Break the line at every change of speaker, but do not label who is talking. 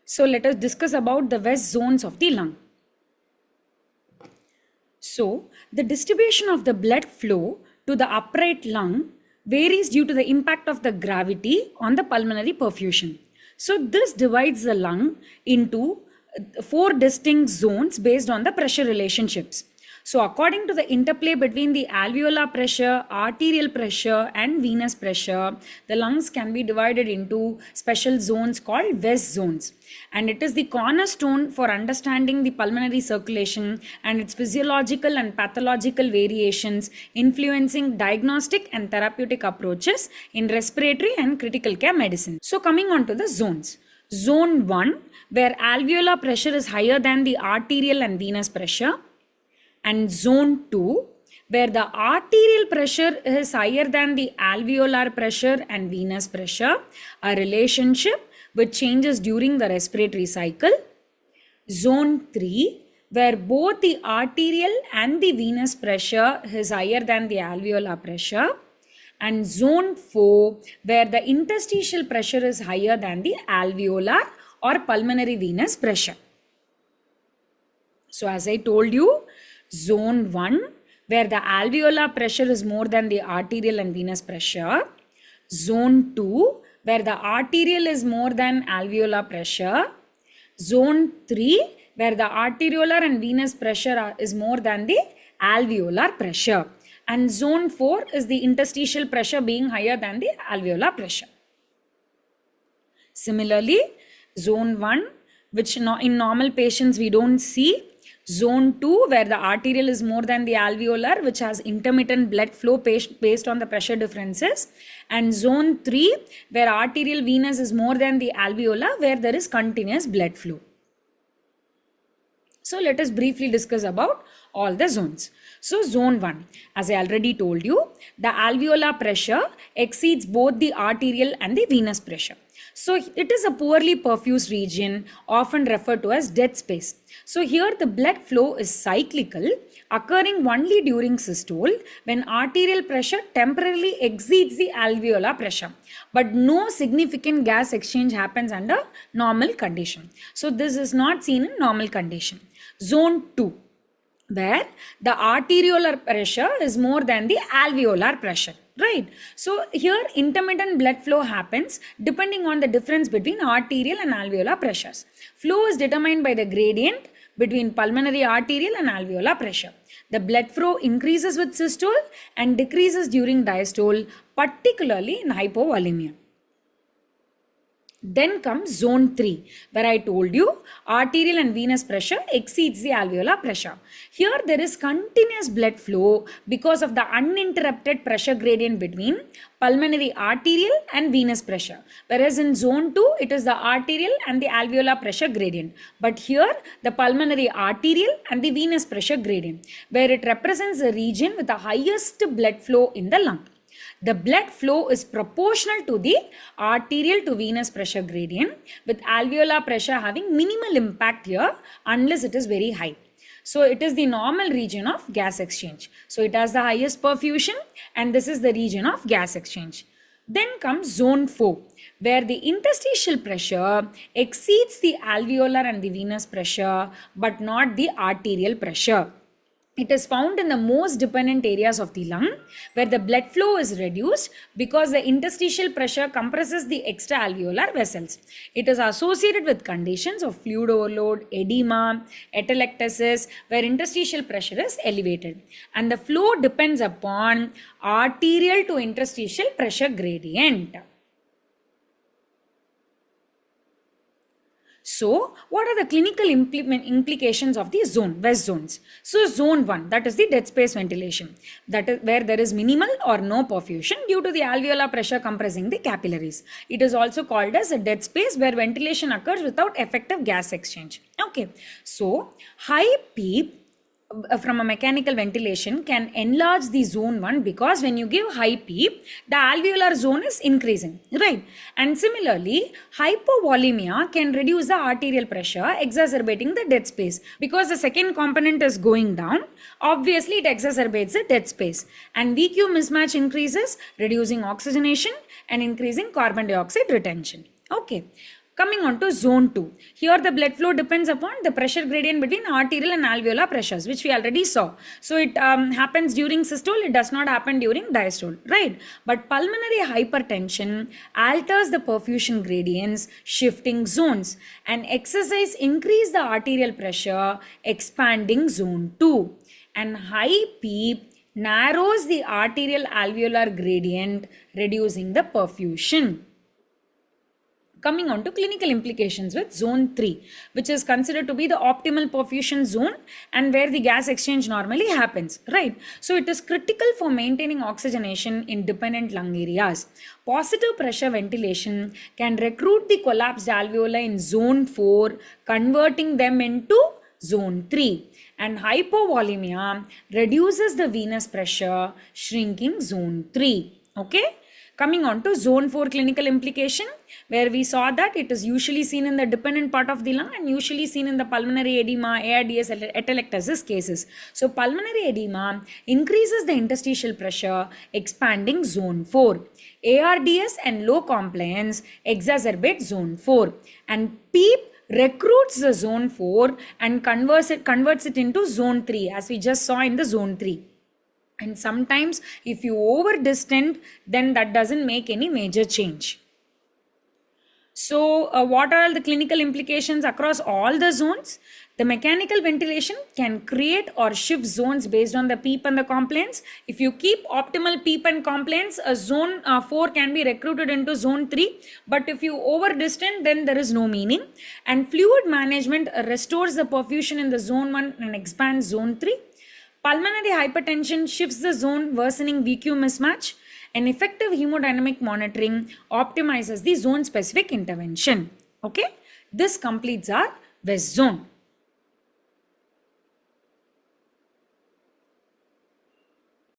So let us discuss about the West zones of the lung. So the distribution of the blood flow to the upright lung varies due to the impact of the gravity on the pulmonary perfusion. So this divides the lung into four distinct zones based on the pressure relationships. So according to the interplay between the alveolar pressure, arterial pressure and venous pressure, the lungs can be divided into special zones called West zones. And it is the cornerstone for understanding the pulmonary circulation and its physiological and pathological variations, influencing diagnostic and therapeutic approaches in respiratory and critical care medicine. So coming on to the zones. Zone 1, where alveolar pressure is higher than the arterial and venous pressure. And zone 2, where the arterial pressure is higher than the alveolar pressure and venous pressure, a relationship which changes during the respiratory cycle. Zone 3, where both the arterial and the venous pressure is higher than the alveolar pressure. And zone 4, where the interstitial pressure is higher than the alveolar or pulmonary venous pressure. So as I told you, zone 1, where the alveolar pressure is more than the arterial and venous pressure. Zone 2, where the arterial is more than alveolar pressure. Zone 3, where the arteriolar and venous pressure is more than the alveolar pressure. And zone 4 is the interstitial pressure being higher than the alveolar pressure. Similarly, zone 1, which in normal patients we don't see. Zone 2, where the arterial is more than the alveolar, which has intermittent blood flow based on the pressure differences. And zone 3, where arterial venous is more than the alveolar, where there is continuous blood flow. So let us briefly discuss about all the zones. So zone 1, as I already told you, the alveolar pressure exceeds both the arterial and the venous pressure. So it is a poorly perfused region, often referred to as dead space. So here the blood flow is cyclical, occurring only during systole when arterial pressure temporarily exceeds the alveolar pressure. But no significant gas exchange happens under normal condition. So this is not seen in normal condition. Zone 2, where the arteriolar pressure is more than the alveolar pressure, right? So here intermittent blood flow happens depending on the difference between arterial and alveolar pressures. Flow is determined by the gradient between pulmonary arterial and alveolar pressure. The blood flow increases with systole and decreases during diastole, particularly in hypovolemia. Then comes zone 3, where I told you arterial and venous pressure exceeds the alveolar pressure. Here there is continuous blood flow because of the uninterrupted pressure gradient between pulmonary arterial and venous pressure. Whereas in zone 2, it is the arterial and the alveolar pressure gradient. But here the pulmonary arterial and the venous pressure gradient, where it represents the region with the highest blood flow in the lung. The blood flow is proportional to the arterial to venous pressure gradient, with alveolar pressure having minimal impact here unless it is very high. So it is the normal region of gas exchange. So it has the highest perfusion and this is the region of gas exchange. Then comes zone 4, where the interstitial pressure exceeds the alveolar and the venous pressure but not the arterial pressure. It is found in the most dependent areas of the lung, where the blood flow is reduced because the interstitial pressure compresses the extra-alveolar vessels. It is associated with conditions of fluid overload, edema, atelectasis, where interstitial pressure is elevated. And the flow depends upon arterial to interstitial pressure gradient. So, what are the clinical implications of the West zones? So, zone 1, that is the dead space ventilation, that is where there is minimal or no perfusion due to the alveolar pressure compressing the capillaries. It is also called as a dead space where ventilation occurs without effective gas exchange. Okay, so high PEEP from a mechanical ventilation can enlarge the zone 1 because when you give high PEEP, the alveolar zone is increasing, right? And similarly, hypovolemia can reduce the arterial pressure, exacerbating the dead space. Because the second component is going down, obviously it exacerbates the dead space. And VQ mismatch increases, reducing oxygenation and increasing carbon dioxide retention. Okay. Coming on to zone 2. Here the blood flow depends upon the pressure gradient between arterial and alveolar pressures, which we already saw. So it happens during systole, it does not happen during diastole, right? But pulmonary hypertension alters the perfusion gradients, shifting zones, and exercise increase the arterial pressure, expanding zone 2. And high PEEP narrows the arterial alveolar gradient, reducing the perfusion. Coming on to clinical implications with zone 3, which is considered to be the optimal perfusion zone and where the gas exchange normally happens, right? So it is critical for maintaining oxygenation in dependent lung areas. Positive pressure ventilation can recruit the collapsed alveoli in zone 4, converting them into zone 3. And hypovolemia reduces the venous pressure, shrinking zone 3. Okay? Coming on to zone 4 clinical implication, where we saw that it is usually seen in the dependent part of the lung and usually seen in the pulmonary edema, ARDS, atelectasis cases. So pulmonary edema increases the interstitial pressure, expanding zone 4. ARDS and low compliance exacerbate zone 4. And PEEP recruits the zone 4 and converts it into zone 3, as we just saw in the zone 3. And sometimes if you over distant, then that doesn't make any major change. So what are all the clinical implications across all the zones? The mechanical ventilation can create or shift zones based on the PEEP and the compliance. If you keep optimal PEEP and compliance, a zone 4 can be recruited into zone 3. But if you over distant, then there is no meaning. And fluid management restores the perfusion in the zone 1 and expands zone 3. Pulmonary hypertension shifts the zone, worsening VQ mismatch. And effective hemodynamic monitoring optimizes the zone specific intervention. Okay, this completes our West zone.